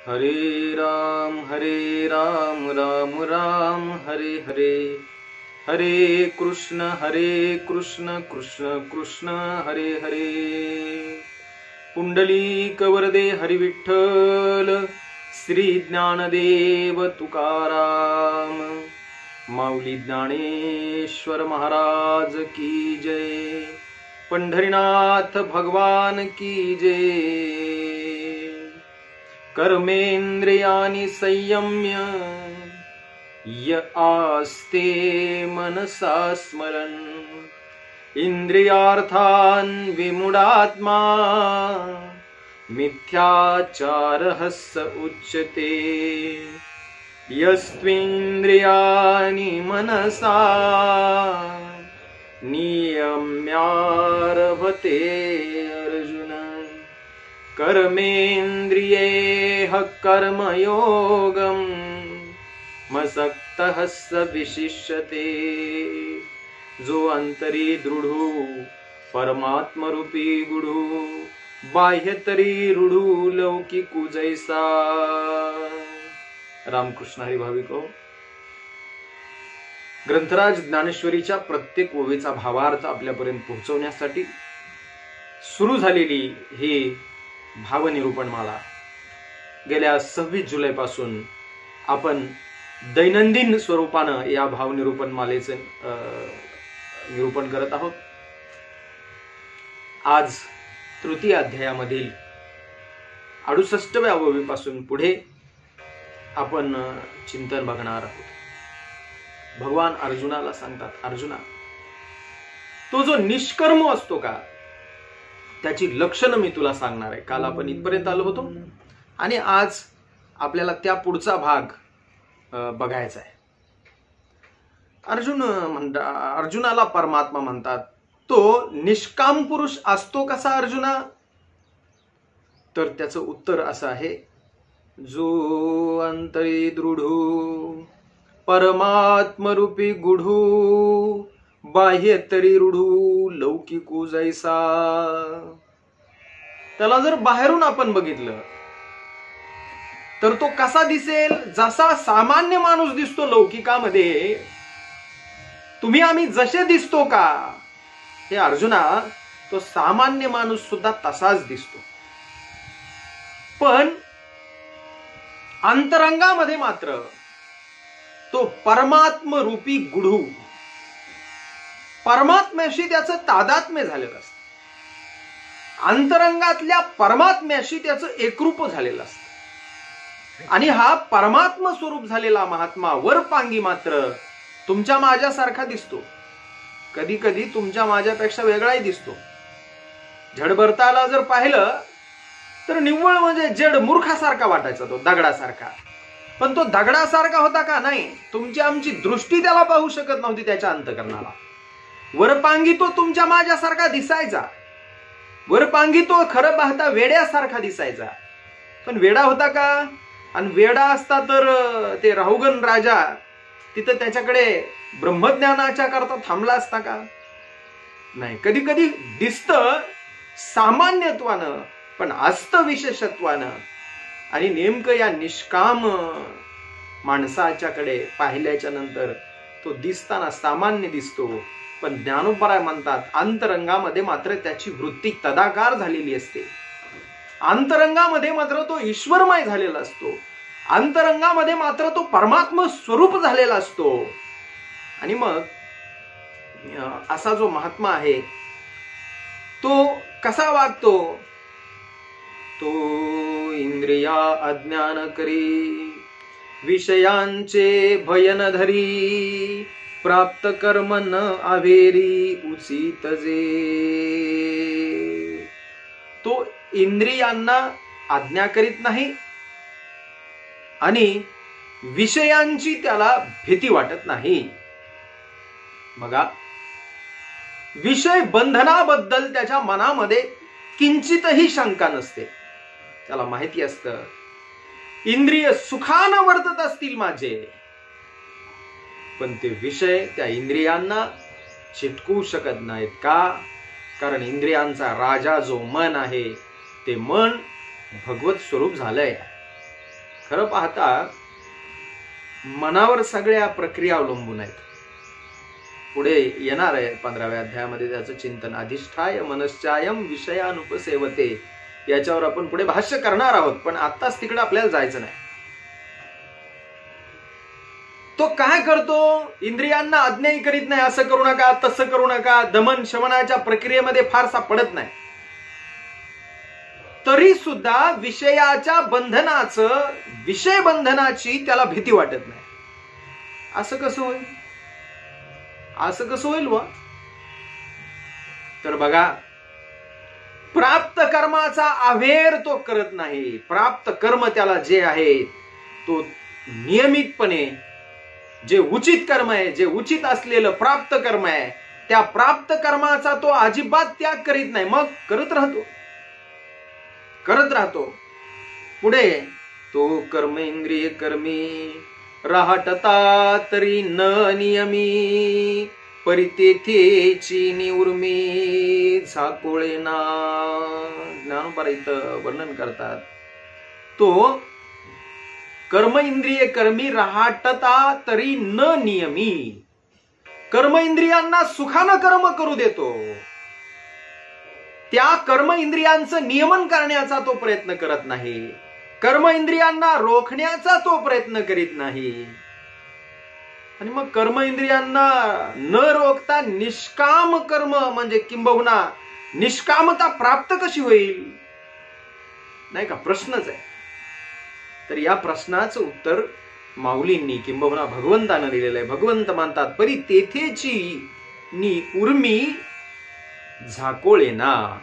हरे राम राम राम हरे हरे, हरे कृष्ण कृष्ण कृष्ण हरे हरे। पुंडलीक वरदे हरि विठ्ठल, श्री ज्ञानदेव तुकाराम, माऊली ज्ञानेश्वर महाराज की जय, पंढरीनाथ भगवान की जय। कर्मेंद्रियाणि संयम्य य आस्ते मनसा स्मरन्, इंद्रियार्थान् विमूढात्मा मिथ्याचारः स उच्यते। यस्त्विन्द्रियाणि मनसा नियम्यारभते अर्जुन, कर्मेन्द्रियैः कर्मयोगं मसक्तः स विशिष्यते। जो अंतरी दृढू परमात्मरूपी गुढू, बाह्यतरी रूढू लौकिकू जैसा। रामकृष्ण हरी भाविको, ग्रंथराज ज्ञानेश्वरीच्या प्रत्येक ओवीचा भावार्थ आपल्यापर्यंत पोहोचवण्यासाठी सुरू झालेली ही भावनिरूपणमाला गेल्या 26 जुलै पासून आपण दैनंदिन स्वरूपानं या भावनिरूपणमालेचे निरूपण करत आहोत। आज तृतीय अध्यायामधील 68व्या ओवीपासून पुढे आपण चिंतन बघणार आहोत। भगवान अर्जुनाला सांगतात, अर्जुना, तो जो निष्कर्म असतो का, त्याची लक्षणं मी तुला सांगणार आहे। काल आपण इथपर्यंत आलो होतो आणि आज आपल्याला त्या पुढचा भाग बघायचा आहे। अर्जुनाला परमात्मा म्हणतात, तो निष्काम पुरुष असतो कसा अर्जुना? तर त्याचं उत्तर असं आहे, जो अंतरी दृढू परमात्मरूपी गुढू, बाह्यतरी रूढू लौकिकू जैसा। त्याला जर बाहेरून आपण बघितलं तर तो कसा दिसेल? जसा सामान्य माणूस दिसतो लौकिकामध्ये, तुम्ही आम्ही जसे दिसतो का? हे अर्जुना, तो सामान्य माणूस सुद्धा तसाच दिसतो, पण अंतरंगामध्ये मात्र तो परमात्म रूपी गुढू, परमात्म्याशी त्याचं तादात्म्य झालेलं असतं, अंतरंगातल्या परमात्म्याशी त्याचं एकरूप झालेलं असतं। आणि हा परमात्म स्वरूप झालेला महात्मा वरपांगी मात्र तुमच्या माझ्यासारखा दिसतो, कधी कधी तुमच्या माझ्यापेक्षा वेगळाही दिसतो। झडभरताला जर पाहिलं तर निव्वळ म्हणजे जड मूर्खासारखा वाटायचा, तो दगडासारखा। पण तो दगडासारखा होता का? नाही, तुमची आमची दृष्टी त्याला पाहू शकत नव्हती त्याच्या अंतकरणाला। वरपांगी तो तुमच्या माझ्यासारखा दिसायचा, वरपांगी तो खरं पाहता वेड्यासारखा दिसायचा, पण वेडा होता का? आणि वेडा असता तर ते राहुगण राजा तिथं त्याच्याकडे ब्रह्मज्ञानाच्या करता थांबला असता का? नाही, कधी कधी दिसतं सामान्यत्वानं पण असतं विशेषत्वानं। आणि नेमकं या निष्काम माणसाच्याकडे पाहिल्याच्या नंतर तो दिसताना सामान्य दिसतो, पण ज्ञानोबराय म्हणतात अंतरंगामध्ये मात्र त्याची वृत्ती तदाकार झालेली असते, अंतरंगामध्ये मात्र तो ईश्वरमय झालेला असतो, अंतरंगामध्ये मात्र तो परमात्म स्वरूप झालेला असतो। आणि मग असा जो महात्मा आहे तो कसा वागतो? तो इंद्रिया अज्ञान करी, विषयांचे भयन धरी, प्राप्त कर्म न आवेरी उचित जे। तो इंद्रियांना आज्ञा करीत नाही आणि विषयांची त्याला भीती वाटत नाही। बघा, विषय बंधनाबद्दल त्याच्या मनामध्ये किंचितही शंका नसते, त्याला माहिती असतं इंद्रिय सुखानं वर्तत असतील माझे, पण ते विषय त्या इंद्रियांना चिटकू शकत नाहीत का? कारण इंद्रियांचा राजा जो मन आहे ते मन भगवत स्वरूप झालंय। खरं पाहता मनावर सगळ्या प्रक्रिया अवलंबून आहेत. पुढे येणार आहे 15व्या अध्यायामध्ये त्याचं चिंतन. अधिष्ठाय मनश्चायम विषयानुपसेवते, याच्यावर आपण पुढे भाष्य करणार आहोत, पण आत्ताच तिकडे आपल्याला जायचं नाही. तो काय करतो? इंद्रियांना आज्ञाही करीत नाही, असं करू नका तसं करू नका, दमन शमनाच्या प्रक्रियेमध्ये फारसा पडत नाही. तरी सुद्धा विषयाच्या बंधनाचं, विषय बंधनाची त्याला भीती वाटत नाही. असं कसं होईल? असं कसं होईल व? तर बघा, प्राप्त कर्माचा अवेर तो करत नाही. प्राप्त कर्म त्याला जे आहे तो नियमितपणे, जे उचित कर्म आहे, जे उचित असलेलं प्राप्त कर्म आहे, त्या प्राप्त कर्माचा तो अजिबात त्याग करीत नाही. मग करत राहतो. पुढे तो कर्म इंद्रिय कर्मी राहटता तरी न नियमी, परितेथेची निउर्मी झाकोळेना. ज्ञानोबा इथं वर्णन करतात, तो कर्म इंद्रिय कर्मी राहटता तरी न नियमी. कर्म इंद्रियांना सुखानं कर्म करू देतो, त्या कर्म इंद्रियांचं नियमन करण्याचा तो प्रयत्न करत नाही. कर्म इंद्रियांना रोखण्याचा तो प्रयत्न करीत नाही. आणि मग कर्म इंद्रियांना न रोखता निष्काम कर्म म्हणजे किंबहुना निष्कामता प्राप्त कशी होईल? नाही का? प्रश्नच आहे. तर या प्रश्नाचं उत्तर माऊलींनी किंबहुना भगवंतानं दिलेलं आहे. भगवंत म्हणतात, परी तेथेची नी उर्मी झाकोळेना.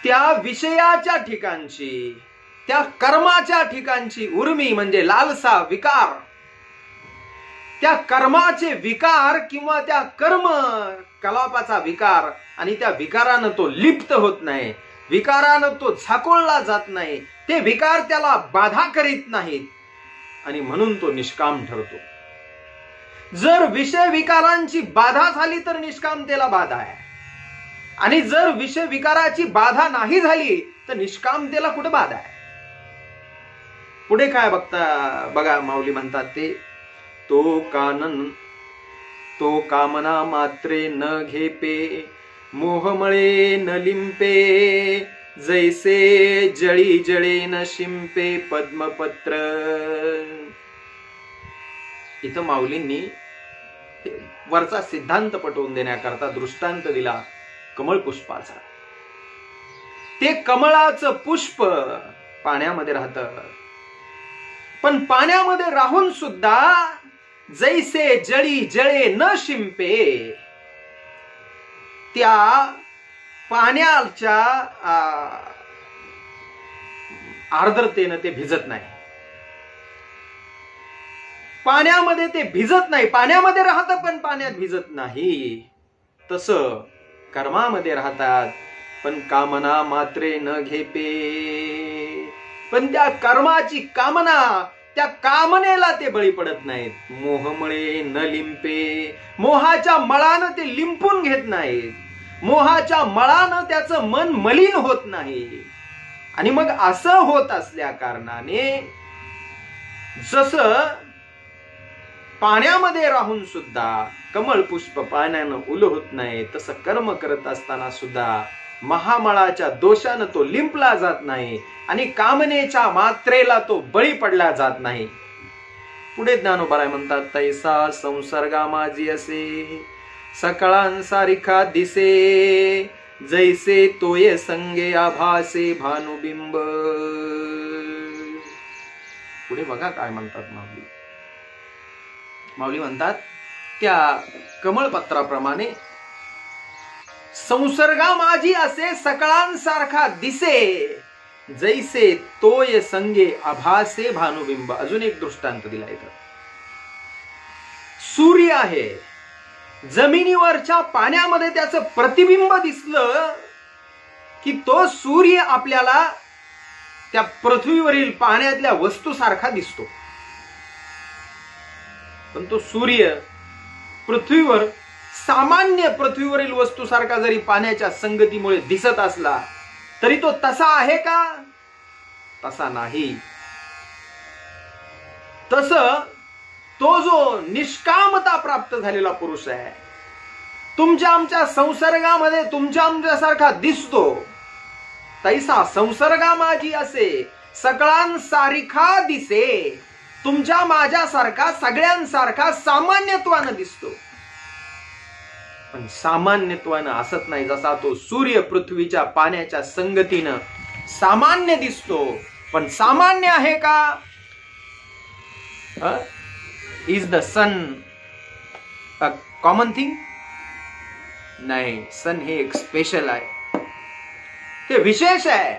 त्या विषयाच्या ठिकाणची, त्या कर्माच्या ठिकाणची उर्मी म्हणजे लालसा, विकार, त्या कर्माचे विकार किंवा त्या कर्म कलापाचा विकार, आणि त्या विकारानं तो लिप्त होत नाही, विकारानं तो झाकोळला जात नाही, ते विकार त्याला बाधा करीत नाहीत, आणि म्हणून तो निष्काम ठरतो. जर विषय विकारांची बाधा झाली तर निष्कामतेला बाधा आहे, आणि जर विषय विकाराची बाधा नाही झाली तर निष्कामतेला कुठे बाधा आहे? पुढे काय बघा माऊली म्हणतात ते, तो कामना मात्रे न घेपे, मोहमळे न लिंपे, जैसे जळी जळे न शिंपे पद्मपत्र. इथं माऊलींनी वरचा सिद्धांत पटवून देण्याकरता दृष्टांत दिला कमळ पुष्पाचा. ते कमळाचं पुष्प पाण्यामध्ये राहतं, पण पाण्यामध्ये राहून सुद्धा जैसे जळी जळे न शिंपे, त्या पाण्याच्या आर्द्रतेनं ते भिजत नाही. पाण्यामध्ये ते भिजत नाही, पाण्यामध्ये राहतं पण पाण्यात भिजत नाही. तसं कर्मामध्ये राहतात पण कामना मात्रे न घेपे, पण त्या कर्माची कामना, त्या कामनेला ते बळी पडत नाहीत. मोहमळे न लिंपे, मोहाच्या मळानं ते लिंपून घेत नाहीत, मोहाच्या मळानं त्याचं मन मलिन होत नाही. आणि मग असं होत असल्या कारणाने जसं पाण्यामध्ये राहून सुद्धा कमळ पुष्प पाण्यानं उल होत नाही, तसं कर्म करत असताना सुद्धा महामळाच्या दोषानं तो लिंपला जात नाही, आणि कामनेच्या मात्रेला तो बळी पडला जात नाही. पुढे ज्ञानोबा म्हणतात, तैसा संसर्गा माझी असे, सकळांसारिखा दिसे, जैसे तोये संगे आभासे भानुबिंब. पुढे बघा काय म्हणतात माऊली. माऊली म्हणतात, त्या कमळपत्राप्रमाणे संसर्गा माझी असे, सकळांसारखा दिसे, जैसे तोय संगे आभासे भानुबिंब. अजून एक दृष्टांत दिला इथं. सूर्य आहे, जमिनीवरच्या पाण्यामध्ये त्याचं प्रतिबिंब दिसलं की तो सूर्य आपल्याला त्या पृथ्वीवरील पाण्यातल्या वस्तूसारखा दिसतो. पण तो सूर्य पृथ्वीवर सामान्य पृथ्वीवरील वस्तूसारखा जरी पाण्याच्या संगतीमुळे दिसत असला तरी तो तसा आहे का? तसा नाही. तसं तो जो निष्कामता प्राप्त झालेला पुरुष आहे, तुमच्या आमच्या संसर्गामध्ये तुमच्या आमच्यासारखा दिसतो, तैसा संसर्गा माझी असे सकळांसारिखा दिसे, तुमच्या माझ्यासारखा सगळ्यांसारखा सामान्यत्वानं दिसतो. पण सामान्यत्वानं असत नाही. जसा तो सूर्य पृथ्वीच्या पाण्याच्या संगतीनं सामान्य दिसतो, पण सामान्य आहे का? Is the sun a common thing? नाही, सन हे एक स्पेशल आहे, ते विशेष आहे.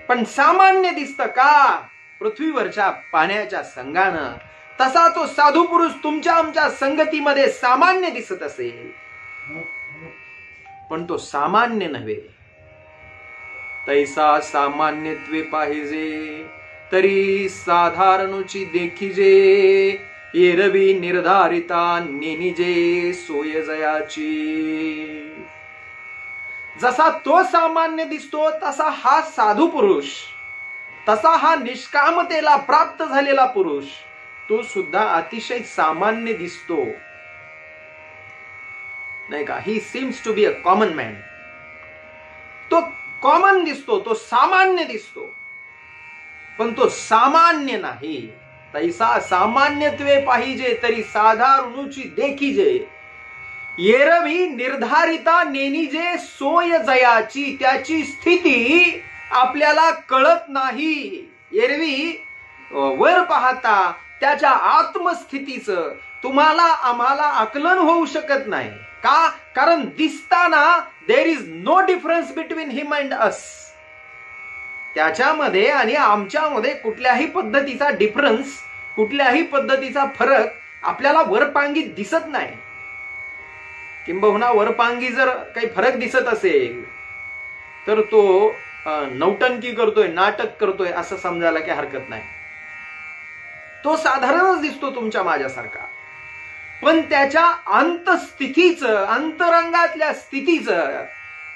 पण सामान्य दिसतं का? पृथ्वीवरच्या पाण्याच्या संगानं. तसा तो साधू पुरुष तुमच्या आमच्या संगतीमध्ये सामान्य दिसत असेल, पण तो सामान्य नव्हे. तैसा सामान्यत्वे पाहिजे तरी साधारणुची देखिजे, एरवी निर्धारिता नेनिजे सोय जयाची. जसा तो सामान्य दिसतो तसा हा साधू पुरुष, तसा हा निष्कामतेला प्राप्त झालेला पुरुष, तो सुद्धा अतिशय सामान्य दिसतो, नाही का? He seems to be a common man. तो कॉमन दिसतो, तो सामान्य दिसतो, पण तो सामान्य नाही. तैसा सामान्यत्वे पाहिजे तरी साधारणुची देखिजे, एरवी निर्धारिता नेनिजे सोय जयाची. त्याची स्थिती आपल्याला कळत नाही. एरवी वर पाहता त्याच्या आत्मस्थितीचं तुम्हाला आम्हाला आकलन होऊ शकत नाही. का? कारण दिसताना there is no difference between him and us. त्याच्यामध्ये आणि आमच्यामध्ये कुठल्याही पद्धतीचा डिफरन्स, कुठल्याही पद्धतीचा फरक आपल्याला वरपांगी दिसत नाही. किंबहुना वरपांगी जर काही फरक दिसत असेल तर तो नौटंकी करतोय, नाटक करतोय असं समजायला काही हरकत नाही. तो साधारणच दिसतो तुमच्या माझ्यासारखा, पण त्याच्या अंतस्थितीचं, अंतरंगातल्या स्थितीचं,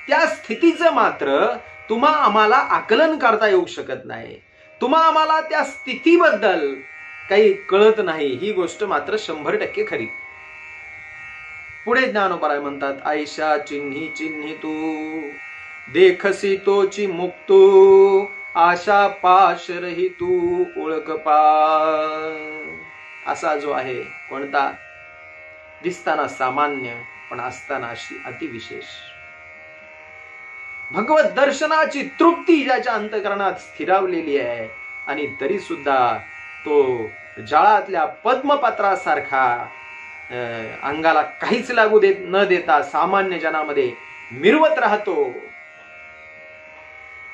त्या स्थितीचं मात्र तुम्हा आम्हाला आकलन करता येऊ शकत नाही. तुम्हा आम्हाला त्या स्थितीबद्दल काही कळत नाही. ही गोष्ट मात्र 100% खरी. पुढे ज्ञानोबराय म्हणतात, आयशा चिन्ही चिन्ही तू देखसी तोची मुक्तू, आशा पाश रही तू ओळख पा. असा जो आहे कोणता? दिसताना सामान्य पण असताना अशी अतिविशेष. भगवत दर्शनाची तृप्ती ज्याच्या अंतःकरणात स्थिरावलेली आहे, आणि तरी सुद्धा तो जाळातल्या पद्मपत्रासारखा अंगाला काहीच लागू न देता सामान्य जनामध्ये मिरवत राहतो.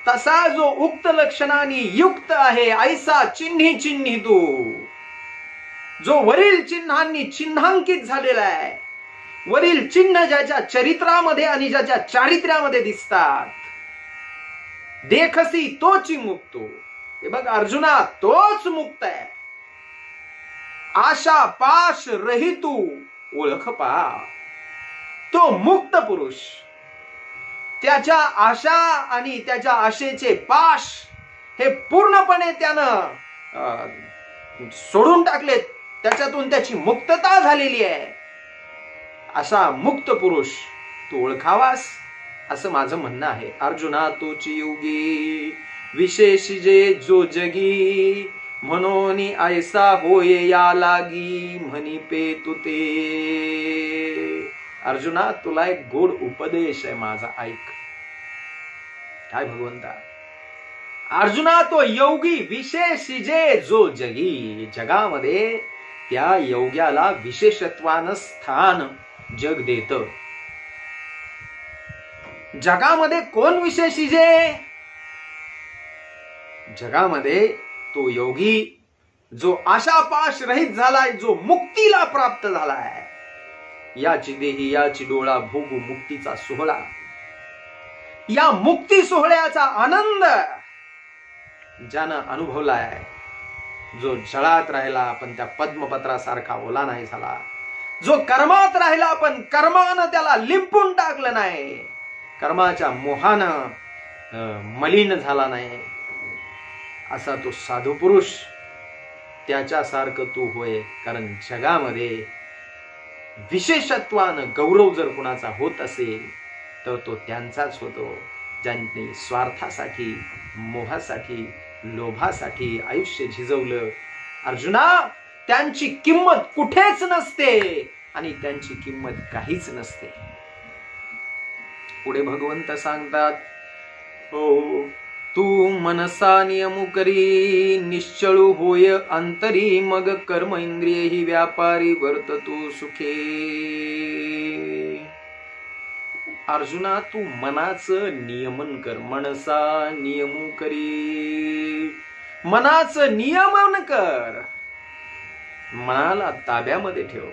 तसा जो उक्त लक्षणांनी युक्त आहे, ऐसा चिन्ही चिन्ही तू, जो वरील चिन्हांनी चिन्हांकित झालेला आहे, वरील चिन्ह ज्याच्या चरित्रामध्ये आणि ज्याच्या चारित्र्यामध्ये दिसतात. देखसी तोची मुक्तो. हे बघ अर्जुना, तोच मुक्त आहे. आशा पाश रहितू ओळख पा. तो मुक्त पुरुष, त्याच्या आशा आणि त्याच्या आशेचे पाश हे पूर्णपणे त्यानं सोडून टाकले, त्याच्यातून त्याची मुक्तता झालेली आहे. असा मुक्त पुरुष तू ओळखावास असं माझं म्हणणं आहे. अर्जुना तोची योगी विशेष जे जो जगी, म्हणून ऐसा होय या लागी म्हणी पे तुते. अर्जुना तुला एक गोड उपदेश आहे माझा, ऐक. काय भगवंता? अर्जुना तो योगी विशेष जे जो जगी, जगामध्ये त्या योग्याला विशेषत्वानं स्थान जग देत. जगामध्ये कोण विशेषी जे? जगामध्ये तो योगी जो आशापाश रहित झालाय, जो मुक्तीला प्राप्त झालाय. याची देही याची डोळा भोगू मुक्तीचा सोहळा. या मुक्ती सोहळ्याचा आनंद ज्यानं अनुभवलाय, जो जळात राहिला पण त्या पद्मपत्रासारखा ओला नाही झाला, जो कर्मात राहिला पण कर्मानं त्याला लिंपून टाकलं नाही, कर्माच्या मोहानं मलिन झाला नाही, असा तो साधू पुरुष त्याच्यासारखं तू होय. कारण जगामध्ये विशेषत्वानं गौरव जर कुणाचा होत असेल तर तो त्यांचाच होतो ज्यांनी स्वार्थासाठी, मोहासाठी, लोभासाठी आयुष्य झिजवलं. अर्जुना, त्यांची किंमत कुठेच नसते आणि त्यांची किंमत काहीच नसते. पुढे भगवंत सांगतात, हो तू मनसा नियमू करी, निश्चळू होय अंतरी, मग कर्म इंद्रिय ही व्यापारी वर्ततो सुखे. अर्जुना, तू मनाचं नियमन कर. मनसा नियमू करी, मनाचं नियमन कर. मनाला ताब्यामध्ये ठेव,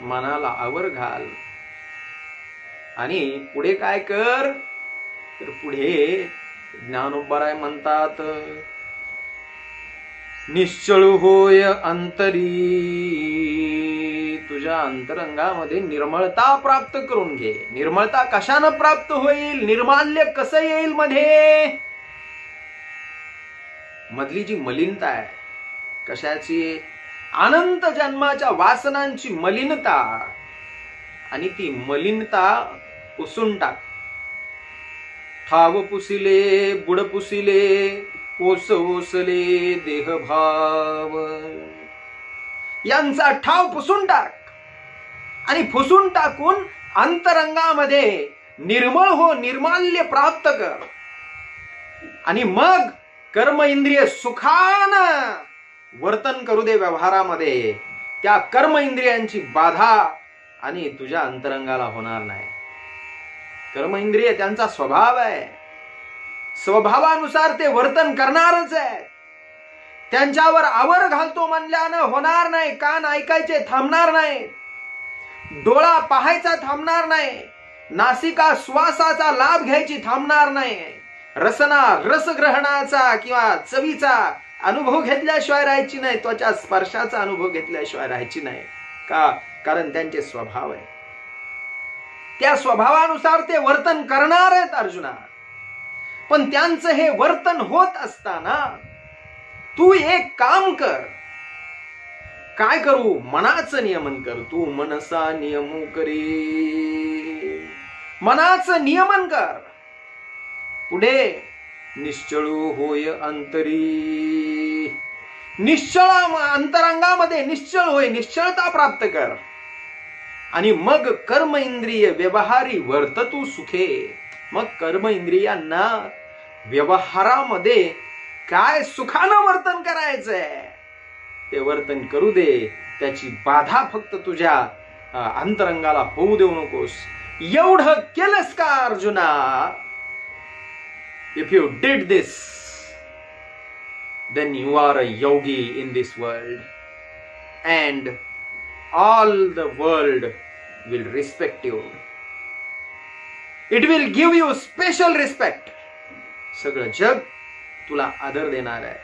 मनाला आवर घाल. आणि पुढे काय कर, तर पुढे ज्ञानोबराय म्हणतात, निश्चळू होय अंतरी, तुझ्या अंतरंगामध्ये निर्मळता प्राप्त करून घे. निर्मळता कशानं प्राप्त होईल, निर्माल्य कसं येईल मध्ये, मधली जी मलिनता आहे, कशाची, अनंत जन्माच्या वासनांची मलिनता, आणि ती मलिनता पुसून टाक. ठाव पुसिले बुड पुसिले, ओस ओसले देहभाव, यांचा ठाव पुसून टाक. आणि पुसून टाकून अंतरंगामध्ये निर्मळ हो, निर्माल्य प्राप्त कर. आणि मग कर्म इंद्रिय सुखानं वर्तन करू दे व्यवहारामध्ये. त्या कर्म इंद्रियांची बाधा आणि तुझ्या अंतरंगाला होणार नाही. कर्म इंद्रिय त्यांचा स्वभाव आहे, स्वभावानुसार ते वर्तन करणारच आहे. त्यांच्यावर आवर घालतो म्हणल्यानं होणार नाही. कान ऐकायचे थांबणार नाही, डोळा पाहायचा थांबणार नाही, नासिका श्वासाचा लाभ घ्यायची थांबणार नाही, रसना रसग्रहणाचा किंवा चवीचा अनुभव घेतल्याशिवाय राहायची नाही, त्वचा स्पर्शाचा अनुभव घेतल्याशिवाय राहायची नाही. का, कारण त्यांचे स्वभाव आहे. त्या स्वभावानुसार ते वर्तन करणार आहेत अर्जुना. पण त्यांचं हे वर्तन होत असताना तू एक काम कर. काय करू, मनाचं नियमन कर. तू मनसा नियमू करी, मनाचं नियमन कर. पुढे निश्चळू होय अंतरी, निश्चळ अंतरंगामध्ये निश्चळ होय, निश्चळता प्राप्त कर. आणि मग कर्म इंद्रिय व्यवहारी वर्ततू सुखे. मग कर्म इंद्रियांना व्यवहारामध्ये काय सुखानं वर्तन करायचंय ते वर्तन करू दे. त्याची बाधा फक्त तुझ्या अंतरंगाला होऊ देऊ नकोस. एवढं केलंस का अर्जुना, if you did this, then you are a yogi in this world, and all the world will respect you. It will give you special respect. सगळं जग तुला आदर देणार आहे,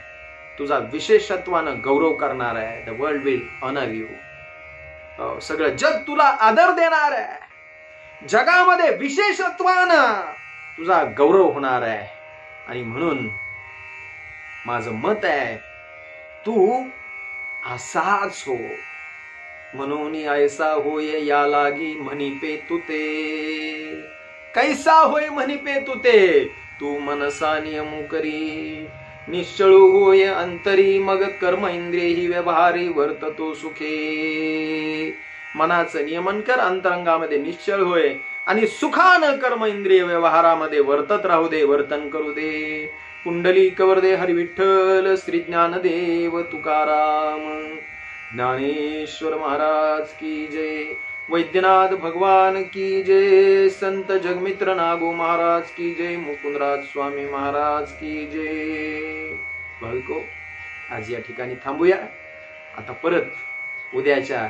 तुझा विशेषत्वानं गौरव करणार आहे. The world will honor you. सगळं जग तुला आदर देणार आहे. जगामध्ये विशेषत्वानं तुझा गौरव होणार आहे. आणि म्हणून माझं मत आहे, तू असाच हो. म्हणून ऐसा होय या लागी म्हणिपे तुते, कैसा होय म्हणिपे तुते. तू मनसा नियमू करी, निश्चळू होय अंतरी, मग कर्म इंद्रिय ही व्यवहारी वर्ततो सुखे. मनाचं नियमन कर, अंतरंगामध्ये निश्चळ होय, आणि सुखानं कर्म इंद्रिय व्यवहारामध्ये वर्तत राहू दे, वर्तन करू दे. पुंडलिक वरदे हरी विठ्ठल, श्री ज्ञानदेव तुकाराम, ज्ञानेश्वर महाराज की जय, वैद्यनाथ भगवान की जय, संत जगमित्र नागो महाराज की जय, मुकुंदराज स्वामी महाराज की जय. भाविको, आज या ठिकाणी थांबूया. आता परत उद्याच्या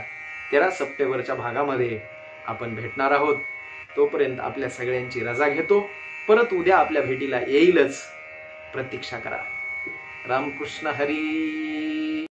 13 सप्टेंबरच्या भागामध्ये आपण भेटणार आहोत. तोपर्यंत आपल्या सगळ्यांची रजा घेतो. परत उद्या आपल्या भेटीला येईलच. प्रतीक्षा करा. रामकृष्ण हरी.